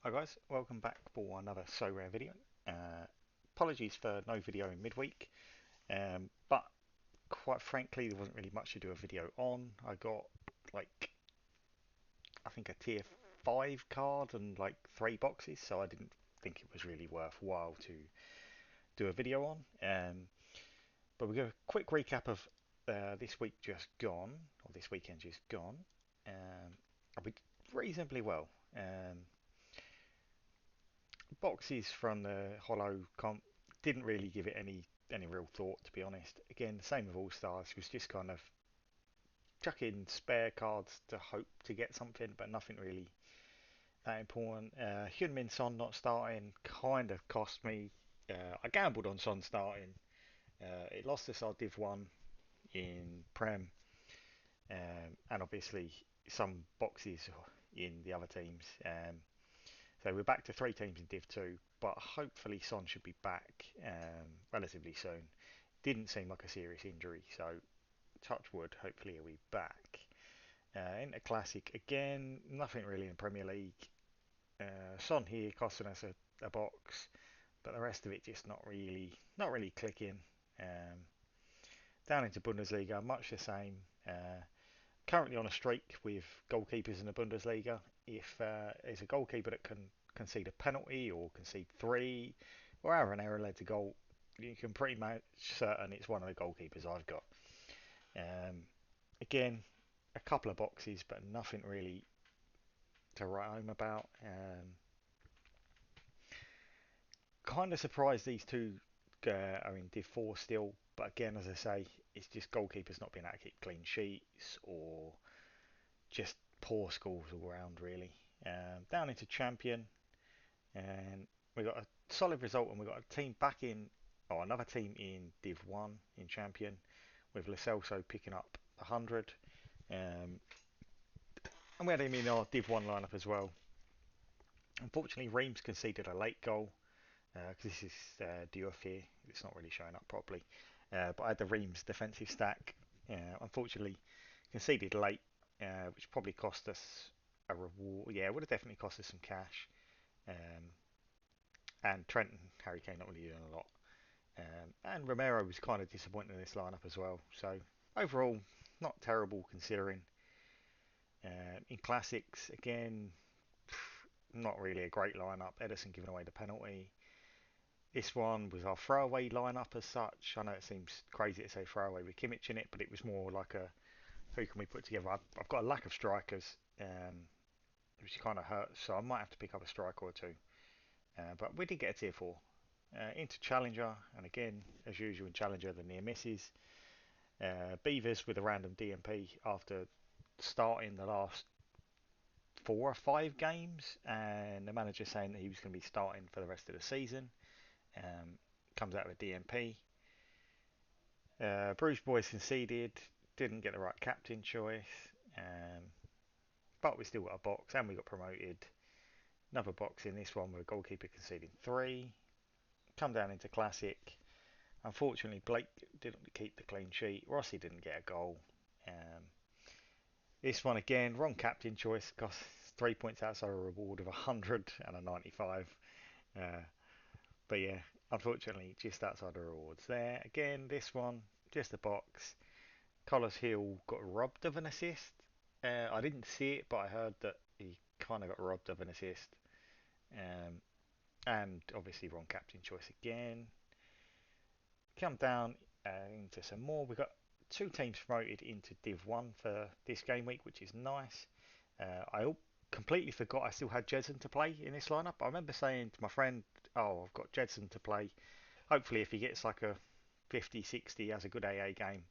Hi guys, welcome back for another Sorare video. Apologies for no video in midweek, but quite frankly there wasn't really much to do a video on. I got like I think a tier 5 card and like 3 boxes, so I didn't think it was really worthwhile to do a video on. But we'll give a quick recap of this week just gone, or this weekend just gone. I did reasonably well. Boxes from the Hollow comp didn't really give it any real thought, to be honest. Again, the same with All Stars, was just kind of chuck in spare cards to hope to get something, but nothing really that important. Hyunmin Son not starting kind of cost me. I gambled on Son starting. It lost us our Div 1 in Prem, and obviously some boxes in the other teams. So we're back to 3 teams in Div 2, but hopefully Son should be back relatively soon. Didn't seem like a serious injury, so touch wood, hopefully he'll be back. Into Classic again, nothing really in Premier League. Son here costing us a box, but the rest of it just not really clicking. Um, Down into Bundesliga, much the same. Currently on a streak with goalkeepers in the Bundesliga. If there's a goalkeeper that can concede a penalty or concede 3 or have an error led to goal, you can pretty much certain it's one of the goalkeepers I've got. Um, Again, a couple of boxes, but nothing really to write home about. Kind of surprised these two are in Div 4 still, but again, as I say, it's just goalkeepers not being able to keep clean sheets or just poor scores all round, really. Down into Champion, and we got a solid result, and we got a team back in, or another team in Div 1 in Champion, with Lo Celso picking up 100. Um, and we had him in our Div 1 lineup as well. Unfortunately, Reims conceded a late goal, because this is Diouf here. It's not really showing up properly. But I had the Reims defensive stack. Unfortunately, conceded late, which probably cost us a reward. Yeah, it would have definitely cost us some cash. Um, and Trent and Harry Kane not really doing a lot. And Romero was kind of disappointing in this lineup as well. So overall, not terrible considering. In classics, again, not really a great lineup. Ederson giving away the penalty. This one was our throwaway lineup as such. I know it seems crazy to say throwaway with Kimmich in it, but it was more like a who can we put together. I've got a lack of strikers, which kind of hurts, so I might have to pick up a striker or two. But we did get a tier 4. Into Challenger, and again, as usual in Challenger, the near misses. Beavers with a random DMP after starting the last 4 or 5 games, and the manager saying that he was going to be starting for the rest of the season. Um, Comes out with a DMP. Bruce Boys conceded, didn't get the right captain choice, um, but we still got a box and we got promoted. Another box in this one with a goalkeeper conceding 3. Come down into Classic. Unfortunately, Blake didn't keep the clean sheet. Rossi didn't get a goal. Um, this one again, wrong captain choice, cost 3 points outside a reward of 100 and a 95. Uh, but yeah, unfortunately, just outside the rewards there. Again, this one, just a box. Collis Hill got robbed of an assist. I didn't see it, but I heard that he kind of got robbed of an assist. Um, and obviously wrong captain choice again. Come down into some more. We've got 2 teams promoted into Div 1 for this game week, which is nice. I completely forgot I still had Jedson to play in this lineup. I remember saying to my friend, oh, I've got Jedson to play. Hopefully if he gets like a 50, 60, has a good AA game,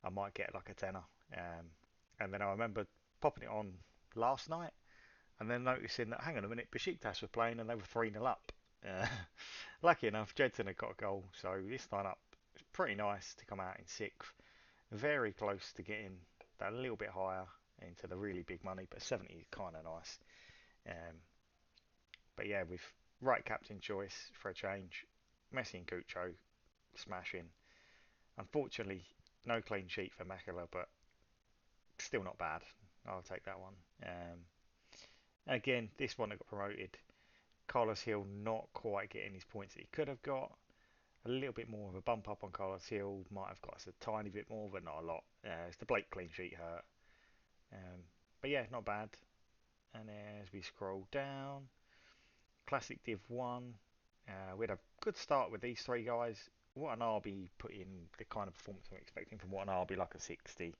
I might get like a tenner. And then I remember popping it on last night and then noticing that, hang on a minute, Besiktas were playing and they were 3-0 up. Uh, Lucky enough, Jedson had got a goal, so this lineup is pretty nice to come out in 6th. Very close to getting that a little bit higher into the really big money, but 70 is kind of nice. Um, but yeah, with right captain choice for a change, Messi and Cucho smashing. Unfortunately, no clean sheet for Makela, but still not bad. I'll take that one. Again, this one that got promoted. Carlos Hill not quite getting his points that he could have got. A little bit more of a bump up on Carlos Hill. Might have got us a tiny bit more, but not a lot. It's the Blake clean sheet hurt. Um, but yeah, not bad. And as we scroll down, Classic Div 1. We had a good start with these three guys. What an RB put in the kind of performance I'm expecting from what an RB like a 60.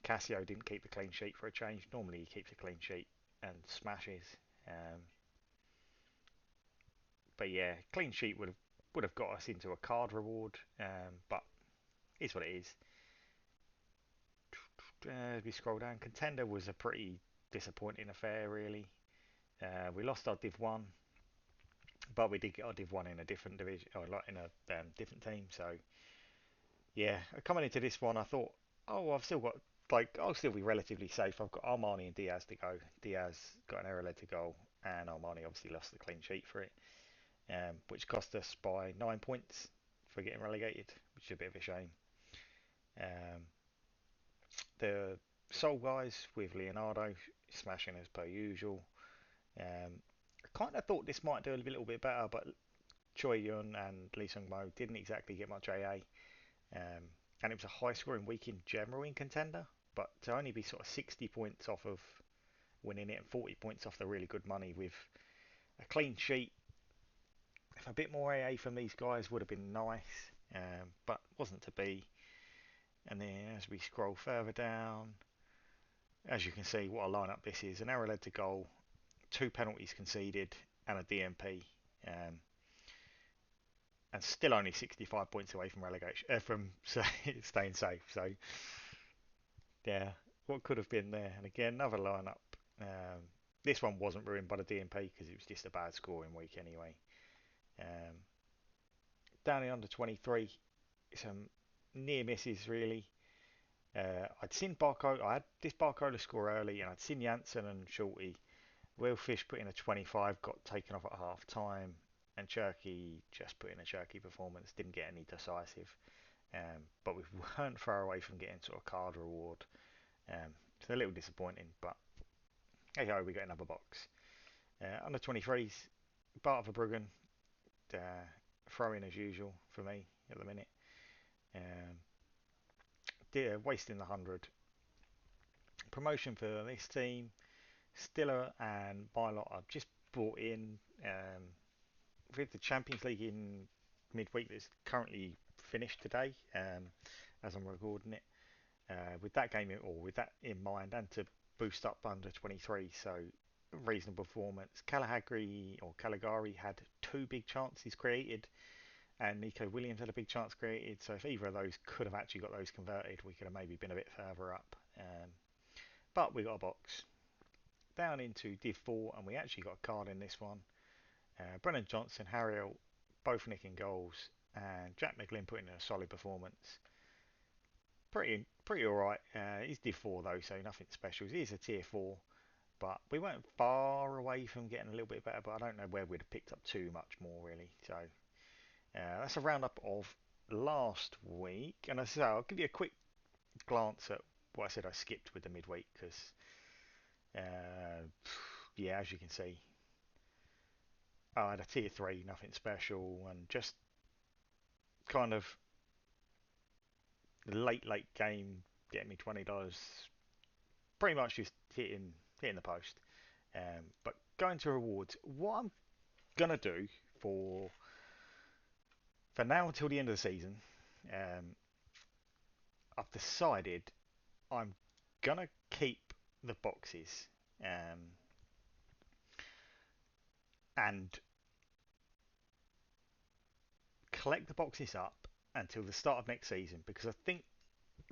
Casio didn't keep the clean sheet for a change. Normally he keeps a clean sheet and smashes. Um, but yeah, clean sheet would have got us into a card reward. But it's what it is. As we scroll down, Contender was a pretty disappointing affair, really. We lost our Div 1, but we did get our Div 1 in a different division, or like in a different team. So, yeah, coming into this one, I thought, oh, I've still got, like, I'll still be relatively safe. I've got Armani and Diaz to go. Diaz got an error led to goal, and Armani obviously lost the clean sheet for it, which cost us by 9 points for getting relegated, which is a bit of a shame. Um, the Soul guys with Leonardo smashing as per usual. I kind of thought this might do a little bit better, but Choi Yun and Lee Sung Mo didn't exactly get much AA. And it was a high scoring week in general in Contender, but to only be sort of 60 points off of winning it and 40 points off the really good money with a clean sheet, if a bit more AA from these guys would have been nice, but wasn't to be. And then as we scroll further down, as you can see, what a lineup this is: an error led to goal, two penalties conceded, and a DMP. Um, and still only 65 points away from relegation, from staying safe. So, yeah, what could have been there? And again, another lineup. Um, this one wasn't ruined by the DMP because it was just a bad scoring week anyway. Um, down in under 23, some near misses really. I'd seen Barco. I had this Barcola score early, and I'd seen Janssen and Shorty. Will Fish put in a 25, got taken off at half time, and Cherky just put in a Cherky performance, didn't get any decisive. But we weren't far away from getting sort of card reward. It's a little disappointing, but hey ho, we got another box. Under 23s, Bart Verbruggen, uh, throw in as usual for me at the minute. Um, wasting the 100. Promotion for this team, Stiller and Mylot I've just brought in with the Champions League in midweek that's currently finished today as I'm recording it. With that game or with that in mind, and to boost up under 23, so reasonable performance. Caligari had two big chances created, and Nico Williams had a big chance created. So if either of those could have actually got those converted, we could have maybe been a bit further up. But we got a box down into Div 4, and we actually got a card in this one. Brennan Johnson, Harriel, both nicking goals, and Jack McGlynn putting in a solid performance. Pretty alright. He's Div 4 though, so nothing special. He is a Tier 4, but we weren't far away from getting a little bit better, but I don't know where we'd have picked up too much more really. So that's a roundup of last week. And as I say, I'll give you a quick glance at what I said I skipped with the midweek, because uh, yeah, as you can see, I had a Tier 3, nothing special, and just kind of the late game getting me $20, pretty much just hitting the post. But going to rewards, what I'm gonna do for for now until the end of the season, um, I've decided I'm gonna keep the boxes and collect the boxes up until the start of next season, because I think,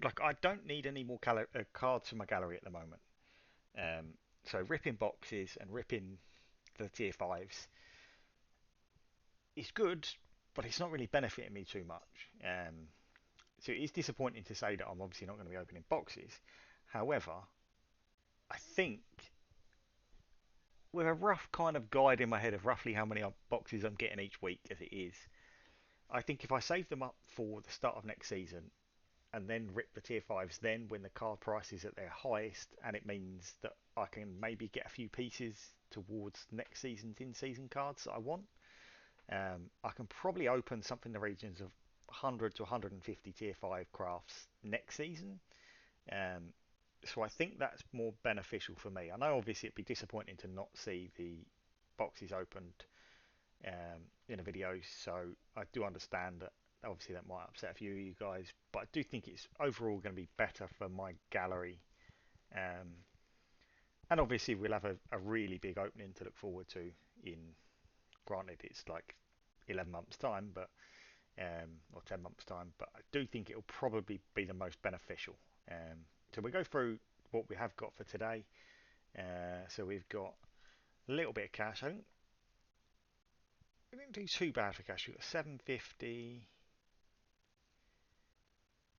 like, I don't need any more cards for my gallery at the moment. So ripping boxes and ripping the tier fives is good, but it's not really benefiting me too much. So it is disappointing to say that I'm obviously not going to be opening boxes. However, I think with a rough kind of guide in my head of roughly how many boxes I'm getting each week as it is, I think if I save them up for the start of next season, and then rip the tier fives then when the card price is at their highest, and it means that I can maybe get a few pieces towards next season's in-season cards that I want. I can probably open something in the regions of 100 to 150 tier 5 crafts next season. Um, so I think that's more beneficial for me. I know obviously it'd be disappointing to not see the boxes opened in a video, so I do understand that obviously that might upset a few of you guys, but I do think it's overall going to be better for my gallery. Um, and obviously we'll have a really big opening to look forward to in, granted it's like 11 months time, but or 10 months time, but I do think it'll probably be the most beneficial. So we go through what we have got for today. So we've got a little bit of cash. I think we didn't do too bad for cash. We've got 750,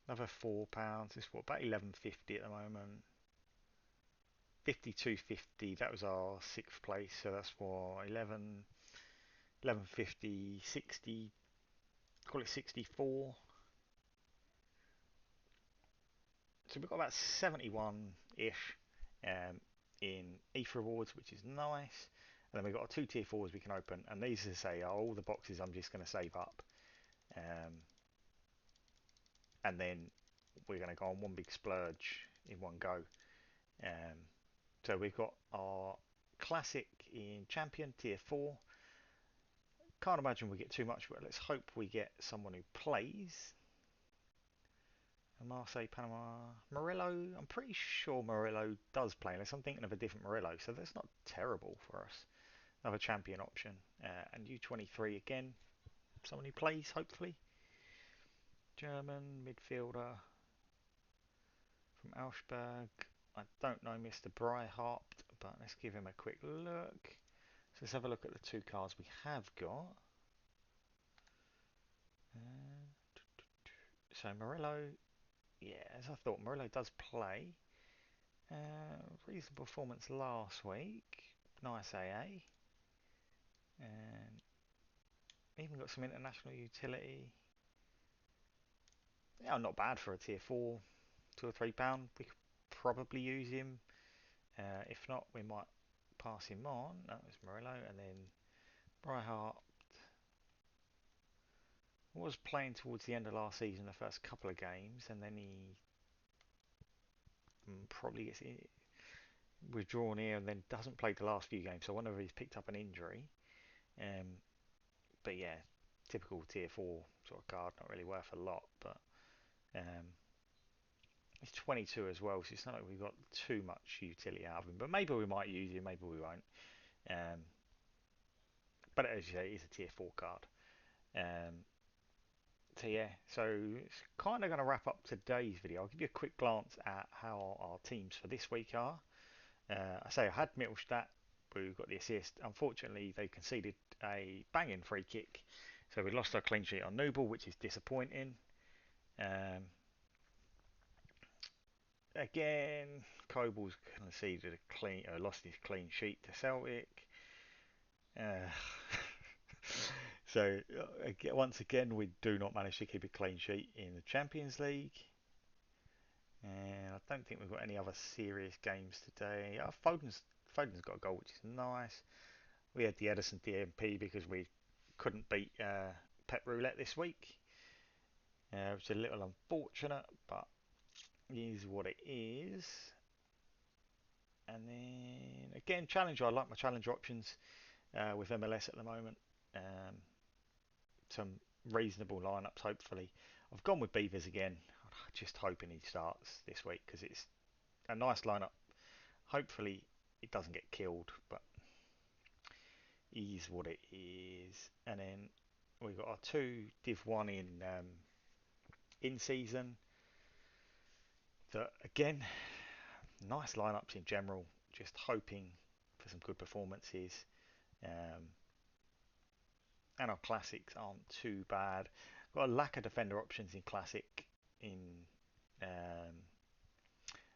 another £4. This is what, about 1150 at the moment. 5250, that was our sixth place, so that's for 1150, 60, call it 64. So we've got about 71-ish in ETH rewards, which is nice. And then we've got our two tier fours we can open, and these, as I say, are all the boxes I'm just going to save up. And then we're going to go on one big splurge in one go. Um, so we've got our classic in champion tier 4. Can't imagine we get too much, but let's hope we get someone who plays. Marseille, Panama, Murillo. I'm pretty sure Murillo does play, unless I'm thinking of a different Murillo, so that's not terrible for us. Another champion option. And U23 again, someone who plays, hopefully. German midfielder from Augsburg. I don't know Mr. Bryhart, but let's give him a quick look. So let's have a look at the two cards we have got. So Murillo, yeah, as I thought, Murillo does play. Reasonable performance last week. Nice AA. And even got some international utility. Yeah, not bad for a tier 4, £2 or £3. We could probably use him. If not, we might pass him on. That was Murillo. And then Bryhart was playing towards the end of last season, the first couple of games, and then he probably gets withdrawn here and then doesn't play the last few games. So I wonder if he's picked up an injury. But yeah, typical tier 4 sort of card, not really worth a lot, but um, he's 22 as well, so it's not like we've got too much utility out of him. But maybe we might use him, maybe we won't. Um, but as you say, it is a tier 4 card. So yeah, so it's kind of going to wrap up today's video. I'll give you a quick glance at how our teams for this week are. I say I had Mittelstadt, who got the assist. Unfortunately, they conceded a banging free kick, so we lost our clean sheet on Nubel, which is disappointing. Again, Kobel's conceded a clean, lost his clean sheet to Celtic. Uh, so once again, we do not manage to keep a clean sheet in the Champions League. And I don't think we've got any other serious games today. Foden's got a goal, which is nice. We had the Edison DMP because we couldn't beat Pep Roulette this week, which is a little unfortunate, but it is what it is. And then again, Challenger. I like my Challenger options with MLS at the moment. Um, some reasonable lineups, hopefully. I've gone with Beavers again. Just hoping he starts this week because it's a nice lineup. Hopefully it doesn't get killed, but is what it is. And then we've got our two Div 1 in season. That again, nice lineups in general. Just hoping for some good performances. And our classics aren't too bad. Got a lack of defender options in classic in um,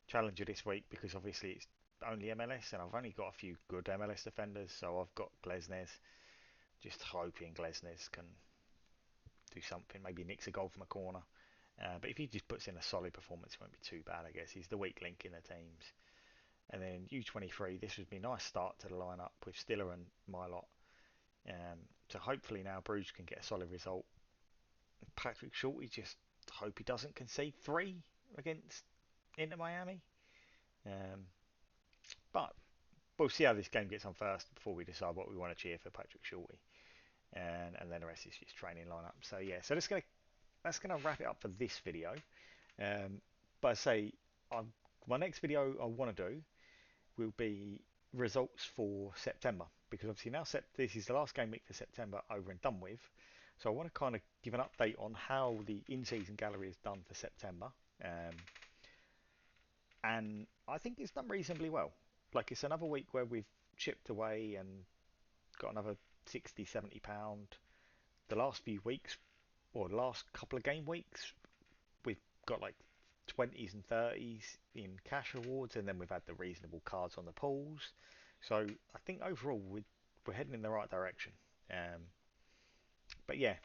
Challenger this week because obviously it's only MLS and I've only got a few good MLS defenders. So I've got Glesnes. Just hoping Glesnes can do something. Maybe nicks a goal from a corner. But if he just puts in a solid performance, it won't be too bad, I guess. He's the weak link in the teams. And then U23, this would be a nice start to the lineup with Stiller and my lot. So hopefully now Bruges can get a solid result. Patrick Shorty, just hope he doesn't concede 3 against Inter Miami. Um, but we'll see how this game gets on first before we decide what we want to cheer for Patrick Shorty. And then the rest is just training lineup. So yeah, so that's gonna wrap it up for this video. But I say, my next video I want to do will be results for September, because obviously now this is the last game week for September over and done with. So I want to kind of give an update on how the in-season gallery is done for September, um, and I think it's done reasonably well. Like, it's another week where we've chipped away and got another 60, £70. The last few weeks, or the last couple of game weeks, we've got like 20s and 30s in cash rewards, and then we've had the reasonable cards on the pools. So I think overall we're heading in the right direction. Um, but yeah,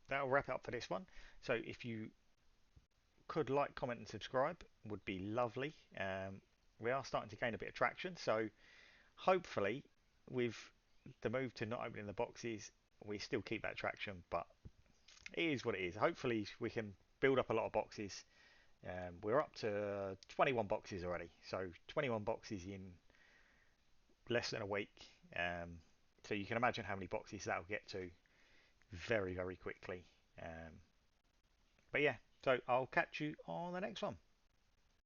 that'll wrap it up for this one. So if you could like, comment, and subscribe, would be lovely. We are starting to gain a bit of traction, so hopefully with the move to not opening the boxes, we still keep that traction. But it is what it is. Hopefully we can build up a lot of boxes. We're up to 21 boxes already, so 21 boxes in less than a week. So you can imagine how many boxes that'll get to very, very quickly. But yeah, so I'll catch you on the next one.